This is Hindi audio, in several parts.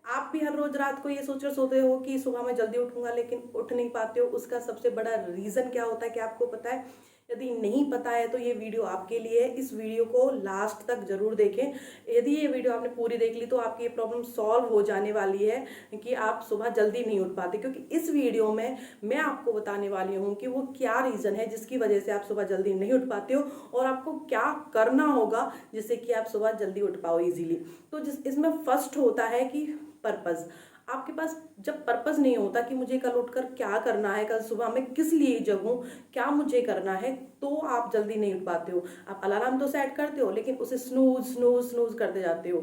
आप भी हर रोज रात को ये सोच कर सोते हो कि सुबह मैं जल्दी उठूंगा, लेकिन उठ नहीं पाते हो। उसका सबसे बड़ा रीजन क्या होता है, क्या आपको पता है? यदि नहीं पता है तो ये वीडियो आपके लिए है। इस वीडियो को लास्ट तक जरूर देखें। यदि ये वीडियो आपने पूरी देख ली तो आपकी ये प्रॉब्लम सॉल्व हो जाने वाली है कि आप सुबह जल्दी नहीं उठ पाते। क्योंकि इस वीडियो में मैं आपको बताने वाली हूँ कि वो क्या रीजन है जिसकी वजह से आप सुबह जल्दी नहीं उठ पाते हो, और आपको क्या करना होगा जिससे कि आप सुबह जल्दी उठ पाओ इजीली। तो जिस इसमें फर्स्ट होता है कि पर्पस। आपके पास जब पर्पस नहीं होता कि मुझे कल उठकर क्या करना है, कल सुबह मैं किस लिए जगूं, क्या मुझे करना है, तो आप जल्दी नहीं उठ पाते हो। आप अलार्म तो सेट करते हो लेकिन उसे स्नूज स्नूज स्नूज करते जाते हो।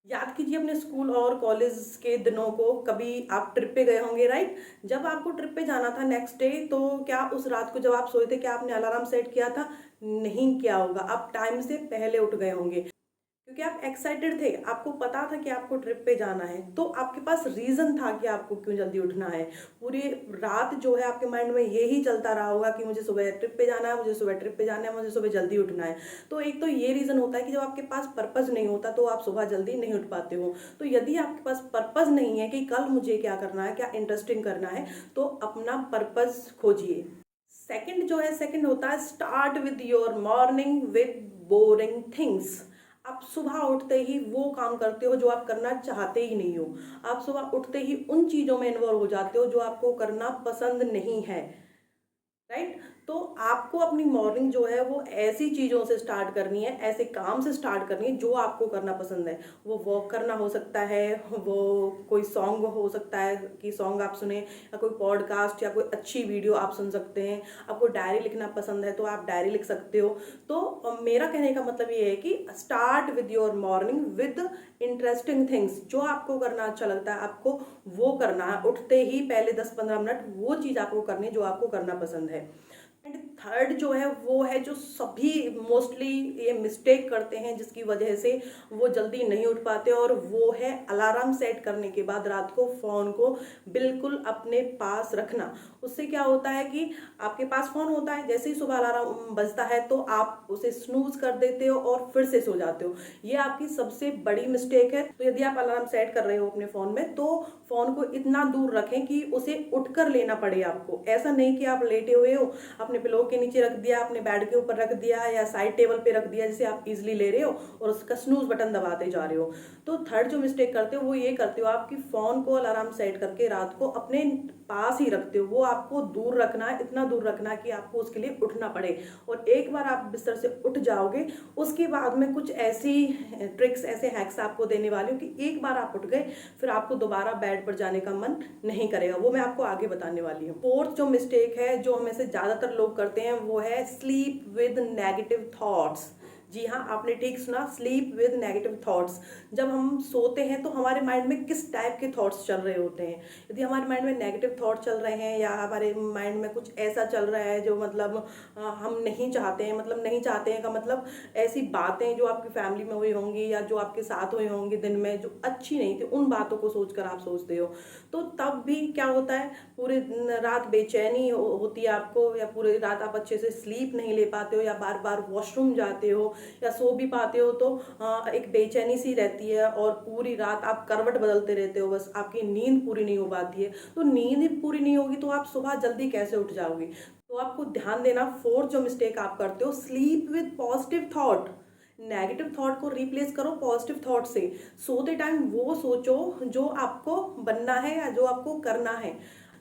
याद कीजिए अपने स्कूल और कॉलेज के दिनों को। कभी आप ट्रिप पे गए होंगे, राइट? जब आपको ट्रिप पे जाना था नेक्स्ट डे, तो क्या उस रात को जब आप सोए थे क्या आपने अलार्म सेट किया था? नहीं किया होगा। आप टाइम से पहले उठ गए होंगे क्योंकि आप एक्साइटेड थे, आपको पता था कि आपको ट्रिप पे जाना है, तो आपके पास रीजन था कि आपको क्यों जल्दी उठना है। पूरी रात जो है आपके माइंड में यही चलता रहा होगा कि मुझे सुबह ट्रिप पे जाना है, मुझे सुबह ट्रिप पे जाना है, मुझे सुबह जल्दी उठना है। तो एक तो ये रीजन होता है कि जब आपके पास पर्पज नहीं होता तो आप सुबह जल्दी नहीं उठ पाते हो। तो यदि आपके पास पर्पज नहीं है कि कल मुझे क्या करना है, क्या इंटरेस्टिंग करना है, तो अपना पर्पज खोजिए। सेकंड जो है, सेकंड होता है start with your morning with boring things. आप सुबह उठते ही वो काम करते हो जो आप करना चाहते ही नहीं हो। आप सुबह उठते ही उन चीजों में इन्वॉल्व हो जाते हो जो आपको करना पसंद नहीं है, राइट? तो आपको अपनी मॉर्निंग जो है वो ऐसी चीजों से स्टार्ट करनी है, ऐसे काम से स्टार्ट करनी है जो आपको करना पसंद है। वो वॉक करना हो सकता है, वो कोई सॉन्ग हो सकता है कि सॉन्ग आप सुने, या कोई पॉडकास्ट या कोई अच्छी वीडियो आप सुन सकते हैं। आपको डायरी लिखना पसंद है तो आप डायरी लिख सकते हो। तो मेरा कहने का मतलब ये है कि start with your morning with interesting things. जो आपको करना अच्छा लगता है आपको वो करना है। उठते ही पहले 10-15 मिनट वो चीज आपको करनी है जो आपको करना पसंद है। एंड थर्ड जो है वो है, जो सभी मोस्टली ये मिस्टेक करते हैं जिसकी वजह से वो जल्दी नहीं उठ पाते, और वो है अलार्म सेट करने के बाद रात को फोन को बिल्कुल अपने पास रखना। उससे क्या होता है कि आपके पास फोन होता है, जैसे ही सुबह अलार्म बजता है तो आप उसे स्नूज कर देते हो और फिर से सो जाते हो। ये आपकी सबसे बड़ी मिस्टेक है। तो यदि आप अलार्म सेट कर रहे हो अपने फोन में तो फोन को इतना दूर रखें कि उसे उठकर लेना पड़े आपको। ऐसा नहीं कि आप लेटे हुए हो, अपने पिलो के नीचे रख दिया, अपने बेड के ऊपर रख दिया या साइड टेबल पे रख दिया जिसे आप इजिली ले रहे हो और उसका स्नूज बटन दबाते जा रहे हो। तो थर्ड जो मिस्टेक करते हो वो ये करते हो, आपकी फोन को अलार्म सेट करके रात को अपने पास ही रखते हो। वो आपको दूर रखना है, इतना दूर रखना है कि आपको उसके लिए उठना पड़े। और एक बार आप बिस्तर से उठ जाओगे उसके बाद में कुछ ऐसी ट्रिक्स, ऐसे हैक्स आपको देने वाली हूँ कि एक बार आप उठ गए फिर आपको दोबारा बेड पर जाने का मन नहीं करेगा। वो मैं आपको आगे बताने वाली हूँ। फोर्थ जो मिस्टेक है जो हमें से ज्यादातर लोग करते हैं वो है स्लीप विद नेगेटिव थॉट्स। जी हाँ, आपने ठीक सुना, स्लीप विद नेगेटिव थॉट्स। जब हम सोते हैं तो हमारे माइंड में किस टाइप के थॉट्स चल रहे होते हैं? यदि हमारे माइंड में नेगेटिव थॉट चल रहे हैं या हमारे माइंड में कुछ ऐसा चल रहा है जो मतलब हम नहीं चाहते हैं, मतलब नहीं चाहते हैं का मतलब ऐसी बातें जो आपकी फैमिली में हुई होंगी या जो आपके साथ हुई होंगी दिन में जो अच्छी नहीं थी, उन बातों को सोचकर आप सोचते हो, तो तब भी क्या होता है, पूरी रात बेचैनी होती है आपको, या पूरी रात आप अच्छे से स्लीप नहीं ले पाते हो, या बार बार वॉशरूम जाते हो या सो भी पाते हो तो एक बेचैनी सी रहती है, और पूरी रात आप करवट बदलते रहते हो, बस आपकी नींद पूरी नहीं हो पाती है। तो नींद पूरी नहीं होगी तो आप सुबह जल्दी कैसे उठ जाओगे? तो आपको ध्यान देना, फोर्थ जो मिस्टेक आप करते हो, sleep with positive thought. Negative thought को रिप्लेस करो पॉजिटिव थॉट से। सोते टाइम वो सोचो जो आपको बनना है या जो आपको करना है।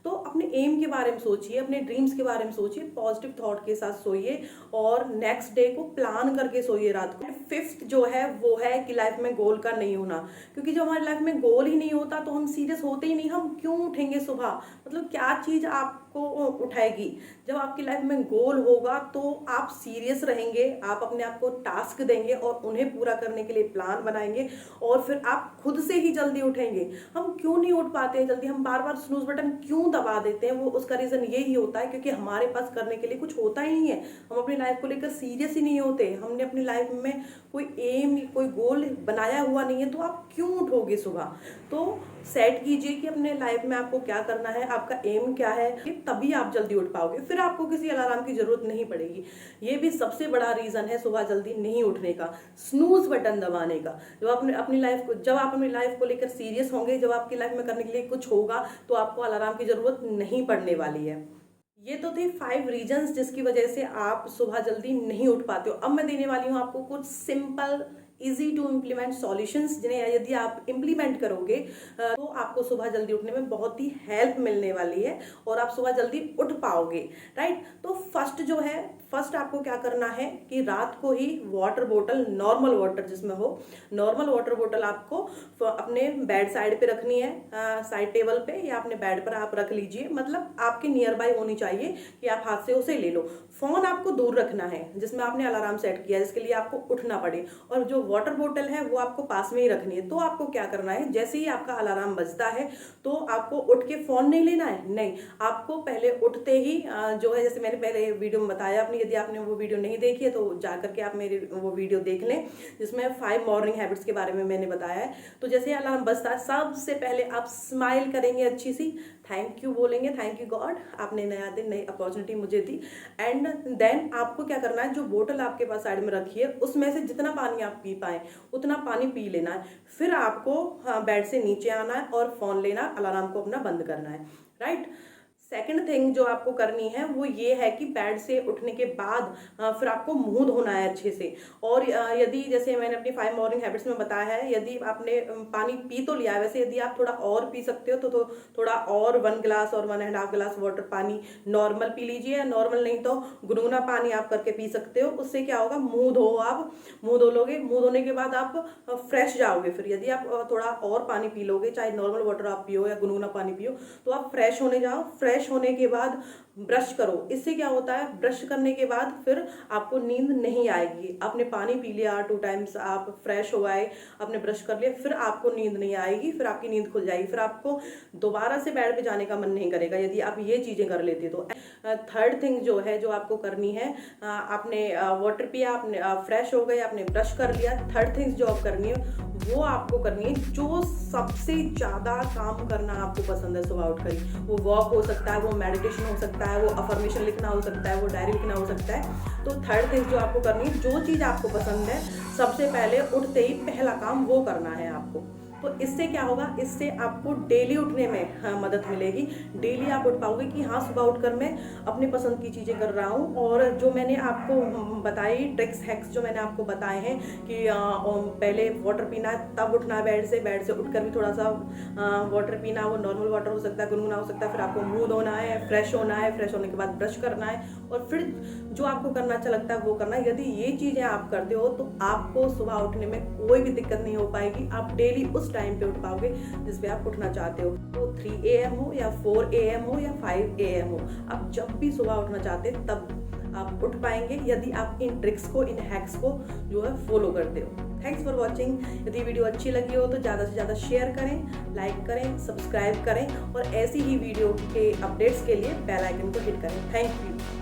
तो अपने एम के बारे में सोचिए, अपने ड्रीम्स के बारे में सोचिए, पॉजिटिव थॉट के साथ सोइए और नेक्स्ट डे को प्लान करके सोइए रात को। फिफ्थ जो है वो है कि लाइफ में गोल का नहीं होना। क्योंकि जब हमारी लाइफ में गोल ही नहीं होता तो हम सीरियस होते ही नहीं, हम क्यों उठेंगे सुबह? मतलब क्या चीज आपको उठाएगी? जब आपकी लाइफ में गोल होगा तो आप सीरियस रहेंगे, आप अपने आप को टास्क देंगे और उन्हें पूरा करने के लिए प्लान बनाएंगे, और फिर आप खुद से ही जल्दी उठेंगे। हम क्यों नहीं उठ पाते हैं जल्दी? हम बार बार स्नूज बटन क्यों दबा देते हैं? वो उसका रीजन यही होता है क्योंकि हमारे पास करने के लिए कुछ होता ही नहीं है। हम अपनी लाइफ को लेकर सीरियस ही नहीं होते, हमने अपनी लाइफ में कोई एम, कोई गोल बनाया हुआ नहीं है, तो आप क्यों उठोगे सुबह? तो सेट कीजिए कि अपने लाइफ में आपको क्या करना है, आपका एम क्या है, तभी आप जल्दी उठ पाओगे, फिर आपको किसी अलार्म की जरूरत नहीं पड़ेगी। ये भी सबसे बड़ा रीजन है सुबह जल्दी नहीं उठने का, स्नूज बटन दबाने का। जब आप अपनी लाइफ को लेकर सीरियस होंगे, जब आपकी लाइफ में करने के लिए कुछ होगा, तो आपको अलार्म की जरूरत नहीं पड़ने वाली है। ये तो थे 5 रीजंस जिसकी वजह से आप सुबह जल्दी नहीं उठ पाते हो। अब मैं देने वाली हूँ आपको कुछ simple easy to implement solutions, जिन्हें यदि आप इम्प्लीमेंट करोगे तो आपको सुबह जल्दी उठने में बहुत ही हेल्प मिलने वाली है और आप सुबह जल्दी उठ पाओगे, राइट। तो फर्स्ट आपको क्या करना है कि रात को ही वाटर बोतल, नॉर्मल वाटर जिसमें हो, नॉर्मल वाटर बोतल आपको अपने बेड साइड पे रखनी है, साइड टेबल पे या अपने बेड पर आप रख लीजिए, मतलब आपके नियर बाय होनी चाहिए कि आप हाथ से उसे ले लो। फोन आपको दूर रखना है जिसमें आपने अलार्म सेट किया, जिसके लिए आपको उठना पड़े, और जो वाटर बोतल है वो आपको पास में ही रखनी है। तो आपको क्या करना है, जैसे ही आपका अलार्म बजता है तो आपको उठ के फोन नहीं लेना है, नहीं, आपको पहले उठते ही जो है, जैसे मैंने पहले वीडियो में बताया अपनी, यदि आपने वो वीडियो नहीं देखी है तो जाकर के आप मेरे वो वीडियो देख लें जिसमें 5 मॉर्निंग हैबिट्स के बारे में मैंने बताया है। तो जैसे अलार्म बजता है सबसे पहले आप स्माइल करेंगे, अच्छी सी थैंक यू बोलेंगे, थैंक यू गॉड, आपने नया दिन, नई अपॉर्चुनिटी मुझे दी। एंड देन आपको क्या करना है, जो बोतल आपके पास साइड में रखी है उसमें से जितना पानी आप पी पाए उतना पानी पी लेना है। फिर आपको बेड से नीचे आना है और फोन लेना, अलार्म को अपना बंद करना है, राइट। सेकंड थिंग जो आपको करनी है वो ये है कि बेड से उठने के बाद फिर आपको मुंह धोना है अच्छे से। और यदि जैसे मैंने अपनी 5 मॉर्निंग हैबिट्स में बताया है, यदि आपने पानी पी तो लिया है, वैसे यदि आप थोड़ा और पी सकते हो तो थोड़ा और 1 गिलास और 1.5 गिलास वाटर पानी नॉर्मल पी लीजिए, नॉर्मल नहीं तो गुनगुना पानी आप करके पी सकते हो। उससे क्या होगा, मुंह धो लोगे, मुंह धोने के बाद आप फ्रेश जाओगे। फिर यदि आप थोड़ा और पानी पी लोगे, चाहे नॉर्मल वाटर आप पियो या गुनगुना पानी पियो, तो आप फ्रेश होने जाओ। फ्रेश होने के बाद ब्रश करो। इससे क्या होता है, ब्रश करने के बाद फिर आपको नींद नहीं आएगी। आपने पानी पी लिया 2 टाइम्स, आप फ्रेश हो आए, आपने ब्रश कर लिया, फिर आपको नींद नहीं आएगी, फिर आपकी नींद खुल जाएगी, फिर आपको दोबारा से बेड पे जाने का मन नहीं करेगा यदि आप ये चीजें कर लेते तो। थर्ड थिंग जो है, जो आपको करनी है, आपने वाटर पिया, आपने फ्रेश हो गए, आपने ब्रश कर लिया। थर्ड थिंग जो आप करनी है वो आपको करनी है जो सबसे ज्यादा काम करना आपको पसंद है सुबह उठकर ही। वो वॉक हो सकता है, वो मेडिटेशन हो सकता है, वो अफर्मेशन लिखना हो सकता है, वो डायरी लिखना हो सकता है। तो थर्ड थिंग जो आपको करनी है, जो चीज आपको पसंद है, सबसे पहले उठते ही पहला काम वो करना है आपको। तो इससे क्या होगा, इससे आपको डेली उठने में मदद मिलेगी। डेली आप उठ पाओगे कि हाँ, सुबह उठकर मैं अपनी पसंद की चीज़ें कर रहा हूँ। और जो मैंने आपको बताई ट्रिक्स, हैक्स जो मैंने आपको बताए हैं कि पहले वाटर पीना है, तब उठना है बेड से उठकर भी थोड़ा सा वाटर पीना, वो नॉर्मल वाटर हो सकता है, गुनगुना हो सकता है। फिर आपको मुंह धोना है, फ्रेश होना है, फ्रेश होने के बाद ब्रश करना है, और फिर जो आपको करना अच्छा लगता है वो करना है। यदि ये चीज़ें आप करते हो तो आपको सुबह उठने में कोई भी दिक्कत नहीं हो पाएगी। आप डेली उस टाइम पे उठ पाओगे जिस पे आप उठना चाहते हो। तो 3 AM हो या 4 AM हो या 5 AM हो, आप जब भी सुबह उठना चाहते हैं तब आप उठ पाएंगे, यदि आप इन ट्रिक्स को, इन हैक्स को जो है फॉलो करते हो। Thanks for watching. यदि वीडियो अच्छी लगी हो तो ज़्यादा से ज़्यादा शेयर करें, लाइक करें, सब्सक्राइब करें, और ऐसी ही वीडियो के अपडेट्स के लिए बेल आइकन को हिट करें। Thank you.